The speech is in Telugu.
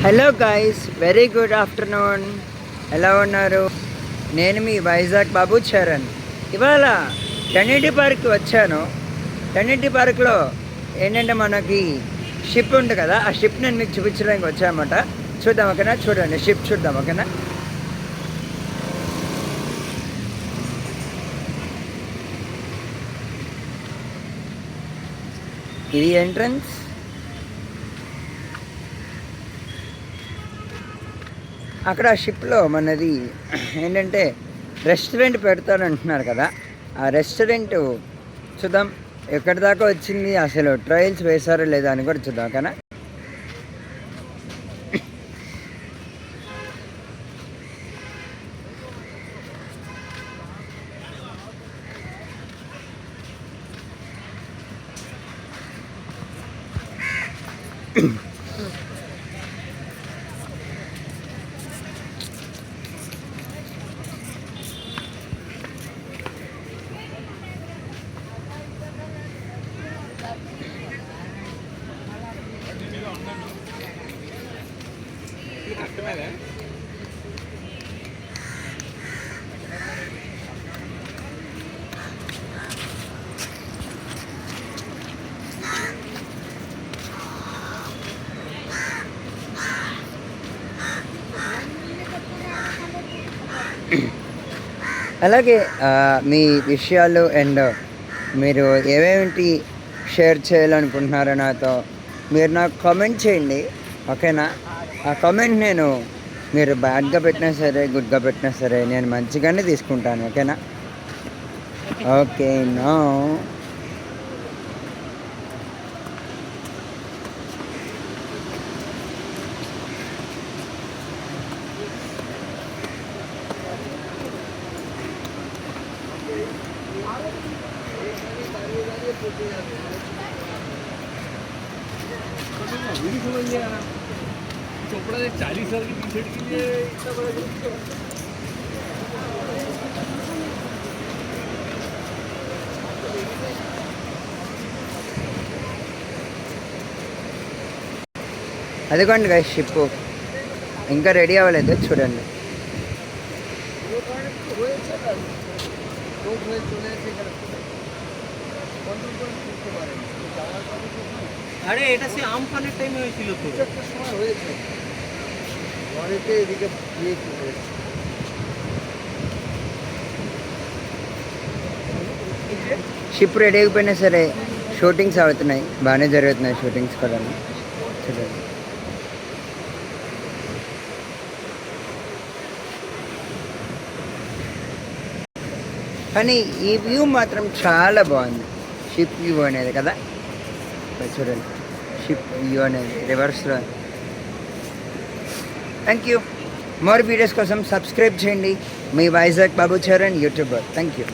Hello guys, very good afternoon. ఎలా ఉన్నారు? నేను మీ వైజాగ్ బాబు చరణ్. ఇవాళ టెన్నిటీ పార్క్కి వచ్చాను. టెన్నిటీ పార్క్లో ఏంటంటే మనకి షిప్ ఉంది కదా, ఆ షిప్ నేను మీకు చూపించడానికి వచ్చానమాట. చూద్దాం ఓకేనా? చూడండి, షిప్ చూద్దాం ఓకేనా? ఇది ఎంట్రన్స్. అక్కడ షిప్లో మనది ఏంటంటే రెస్టారెంట్ పెడతానంటున్నారు కదా, ఆ రెస్టారెంట్ చూద్దాం ఎక్కడి దాకా వచ్చింది, అసలు ట్రయల్స్ వేశారో లేదా అని కూడా చూద్దాం ఓకేనా? అలాగే మీ విషయాలు అండ్ మీరు ఏమేమిటి షేర్ చేయాలనుకుంటున్నారో నాతో మీరు నాకు కామెంట్ చేయండి ఓకేనా? ఆ కామెంట్ నేను మీరు బ్యాడ్గా పెట్టినా సరే గుడ్గా పెట్టినా సరే నేను మంచిగానే తీసుకుంటాను ఓకేనా? ఓకే నో चोपड़ा ने 40 साल की टी शर्ट के लिए इतना बड़ा అదిగోండి గైస్, షిప్ ఇంకా రెడీ అవ్వలేదు చూడండి. আরে এটা সে আমফানের টাইমে হয়েছিল তো, একটা সময় হয়েছে অনেকে এদিকে షిప్ రెడీ అయిపోయినా సరే షూటింగ్స్ అవుతున్నాయి, బాగానే జరుగుతున్నాయి షూటింగ్స్ కూడా చూడండి. కానీ ఈ వ్యూ మాత్రం చాలా బాగుంది, షిప్ వ్యూ అనేది కదా. చూడండి షిప్ వ్యూ అనేది రివర్స్లో. Thank you. మోర్ వీడియోస్ కోసం సబ్స్క్రైబ్ చేయండి. మీ వైజాగ్ బాబు చరణ్ యూట్యూబర్. Thank you.